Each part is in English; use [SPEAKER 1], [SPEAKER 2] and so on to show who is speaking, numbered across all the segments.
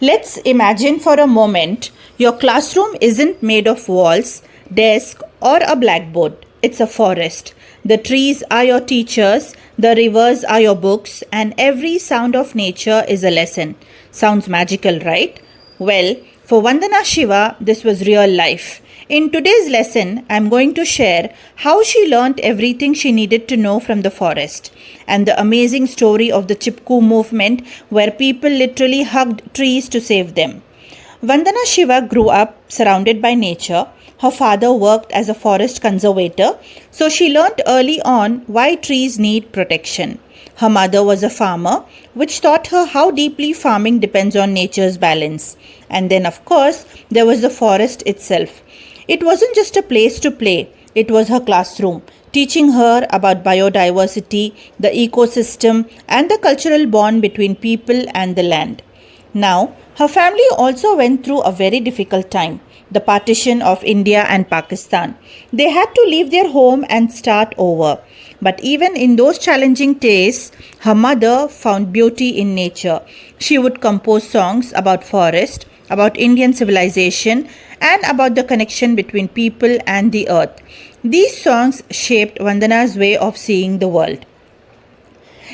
[SPEAKER 1] Let's imagine for a moment your classroom isn't made of walls, desk, or a blackboard. It's a forest. The trees are your teachers, the rivers are your books, and every sound of nature is a lesson. Sounds magical, right? Well, for Vandana Shiva, this was real life. In today's lesson, I'm going to share how she learnt everything she needed to know from the forest and the amazing story of the Chipko movement where people literally hugged trees to save them. Vandana Shiva grew up surrounded by nature. Her father worked as a forest conservator, so she learnt early on why trees need protection. Her mother was a farmer, which taught her how deeply farming depends on nature's balance. And then, of course, there was the forest itself. It wasn't just a place to play, it was her classroom, teaching her about biodiversity, the ecosystem, and the cultural bond between people and the land. Now, her family also went through a very difficult time, the partition of India and Pakistan. They had to leave their home and start over. But even in those challenging days, her mother found beauty in nature. She would compose songs about forest, about Indian civilization, and about the connection between people and the earth. These songs shaped Vandana's way of seeing the world.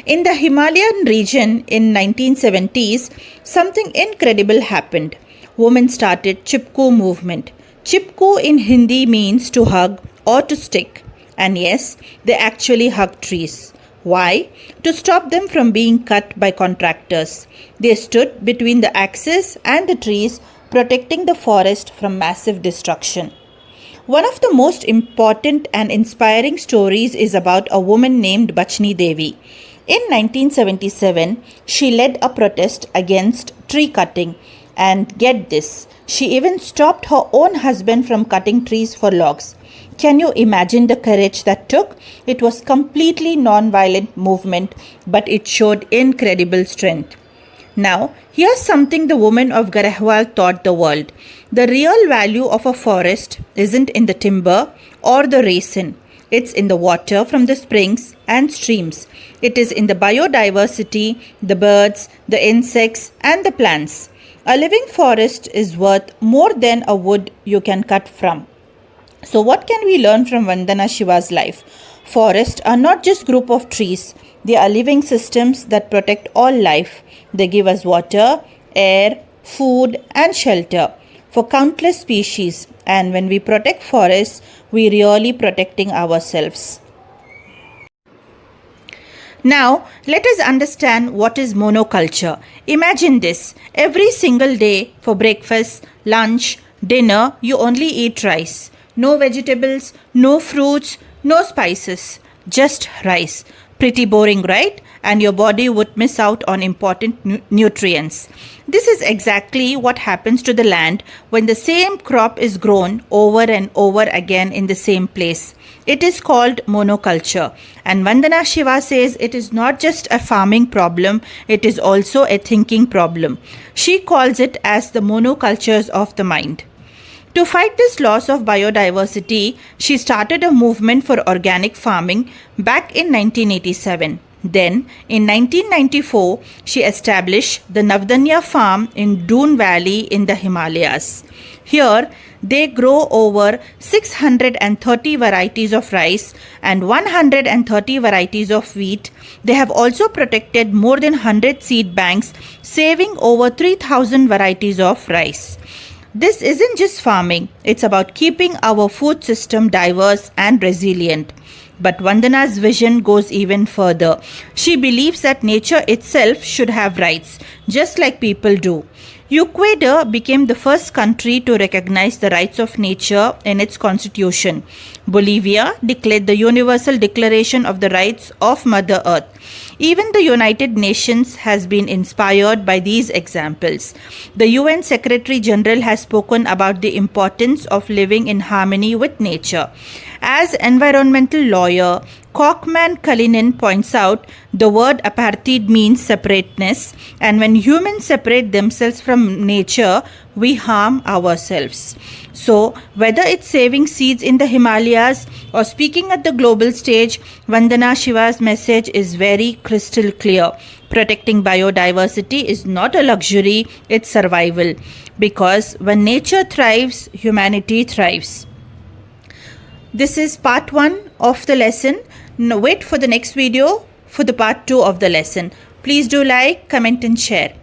[SPEAKER 1] In the Himalayan region in 1970s, something incredible happened. Women started Chipko movement. Chipko in Hindi means to hug or to stick. And yes, they actually hugged trees. Why? To stop them from being cut by contractors. They stood between the axis and the trees, protecting the forest from massive destruction. One of the most important and inspiring stories is about a woman named Bachni Devi. In 1977, she led a protest against tree cutting. And get this, she even stopped her own husband from cutting trees for logs. Can you imagine the courage that took? It was completely non-violent movement, but it showed incredible strength. Now, here's something the woman of Garehwal taught the world. The real value of a forest isn't in the timber or the resin. It's in the water from the springs and streams. It is in the biodiversity, the birds, the insects, and the plants. A living forest is worth more than a wood you can cut from. So what can we learn from Vandana Shiva's life? Forests are not just group of trees. They are living systems that protect all life. They give us water, air, food, and shelter for countless species. And when we protect forests, we really protecting ourselves. Now, let us understand what is monoculture. Imagine this. Every single day for breakfast, lunch, dinner, you only eat rice. No vegetables, no fruits, no spices, just rice. Pretty boring, right? And your body would miss out on important nutrients. This is exactly what happens to the land when the same crop is grown over and over again in the same place. It is called monoculture. And Vandana Shiva says it is not just a farming problem, it is also a thinking problem. She calls it as the monocultures of the mind. To fight this loss of biodiversity, she started a movement for organic farming back in 1987. Then, in 1994, she established the Navdanya farm in Doon Valley in the Himalayas. Here, they grow over 630 varieties of rice and 130 varieties of wheat. They have also protected more than 100 seed banks, saving over 3,000 varieties of rice. This isn't just farming, it's about keeping our food system diverse and resilient. But Vandana's vision goes even further. She believes that nature itself should have rights, just like people do. Ecuador became the first country to recognize the rights of nature in its constitution. Bolivia declared the Universal Declaration of the Rights of Mother Earth. Even the United Nations has been inspired by these examples. The UN Secretary General has spoken about the importance of living in harmony with nature. As environmental lawyer Kochman Kalinin points out, the word apartheid means separateness, and when humans separate themselves from nature, we harm ourselves. So, whether it's saving seeds in the Himalayas or speaking at the global stage, Vandana Shiva's message is very crystal clear. Protecting biodiversity is not a luxury, it's survival. Because when nature thrives, humanity thrives. This is part 1 of the lesson. Now wait for the next video for the part 2 of the lesson. Please do like, comment and share.